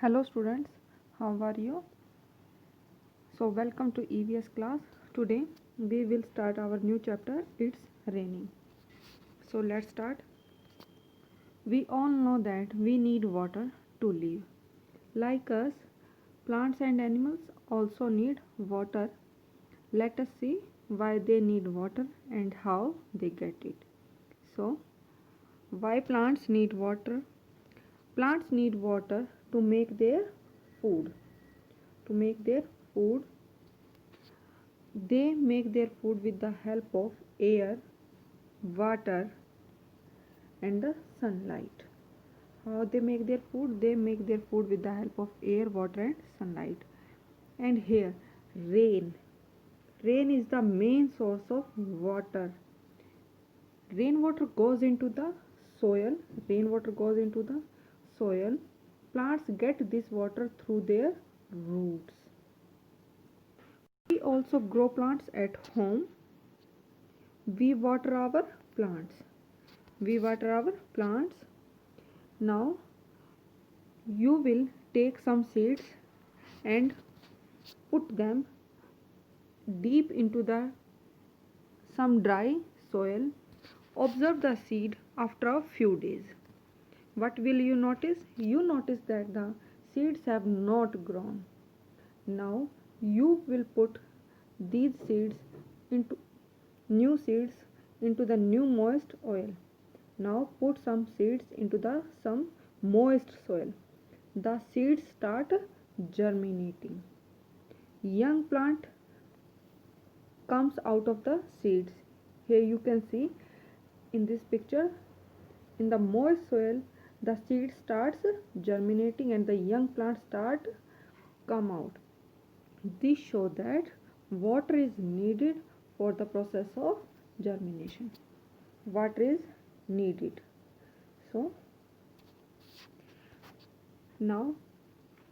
Hello students, how are you? So welcome to EVS class. Today we will start our new chapter. It's raining. So let's start. We all know that we need water to live. Like us, plants and animals also need water. Let us see why they need water and how they get it. So, why plants need water? Plants need water to make their food. To make their food, they make their food with the help of air, water, and the sunlight. How they make their food? They make their food with the help of air, water, and sunlight. And here, rain. Rain is the main source of water. Rainwater goes into the soil. Rainwater goes into the soil. Plants get this water through their roots. We also grow plants at home. We water our plants. We water our plants. Now you will take some seeds and put them deep into the some dry soil. Observe the seed after a few days. What will you notice? You notice that the seeds have not grown. Now you will put these seeds into new seeds into the new moist oil. Now put some seeds into the some moist soil. The seeds start germinating. Young plant comes out of the seeds. Here you can see in this picture, in the moist soil, the seed starts germinating and the young plants start come out. This shows that water is needed for the process of germination. Water is needed. So now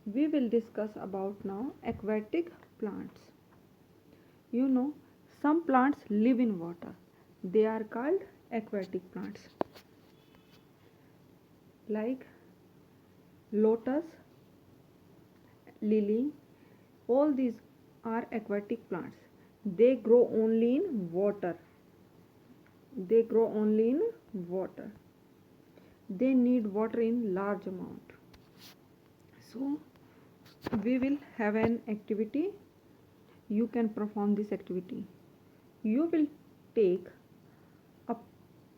we will discuss about now aquatic plants. You know, some plants live in water. They are called aquatic plants. Like lotus, lily, all these are aquatic plants. They grow only in water. They grow only in water. They need water in large amount. So we will have an activity. You can perform this activity. You will take a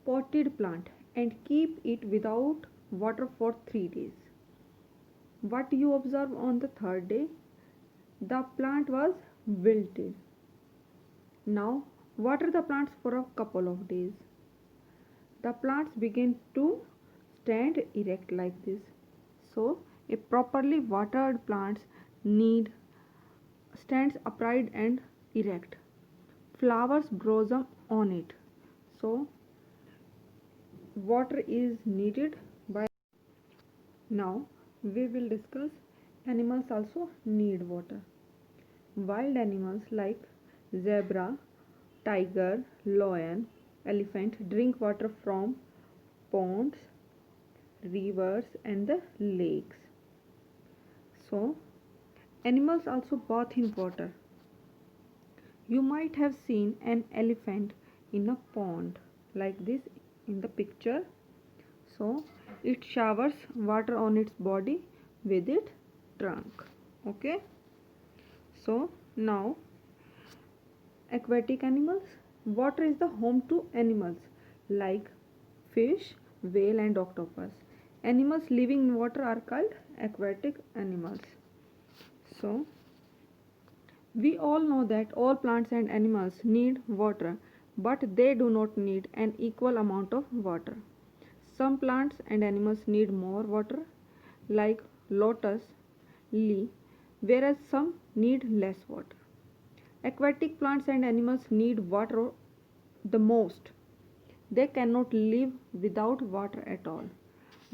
potted plant and keep it without water for 3 days. What you observe on the third day? The plant was wilted. Now water the plants for a couple of days. The plants begin to stand erect like this. So a properly watered plants need stands upright and erect. Flowers blossom on it. So water is needed by. Now we will discuss animals also need water. Wild animals like zebra, tiger, lion, elephant drink water from ponds, rivers and the lakes. So animals also bath in water. You might have seen an elephant in a pond like this in the picture. So it showers water on its body with its trunk. Okay. So now aquatic animals. Water is the home to animals like fish, whale and octopus. Animals living in water are called aquatic animals. So we all know that all plants and animals need water, but they do not need an equal amount of water. Some plants and animals need more water, like lotus, lily, whereas some need less water. Aquatic plants and animals need water the most. They cannot live without water at all.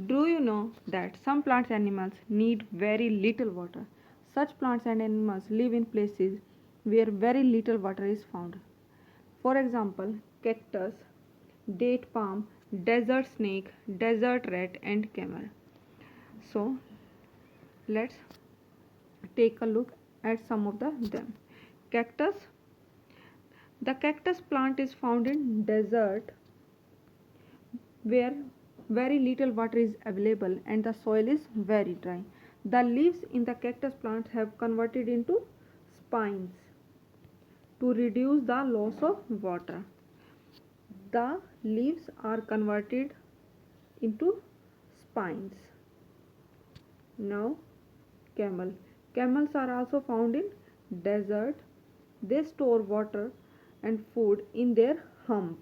Do you know that some plants and animals need very little water? Such plants and animals live in places where very little water is found. For example, cactus, date palm, desert snake, desert rat, and camel. So, Let's take a look at some of them. Cactus. The cactus plant is found in desert where very little water is available and the soil is very dry. The leaves in the cactus plant have converted into spines to reduce the loss of water. The leaves are converted into spines. Now, camel. Camels are also found in desert. They store water and food in their hump.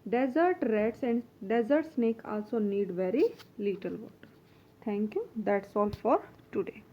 Desert rats and desert snake also need very little water. Thank you. That's all for today.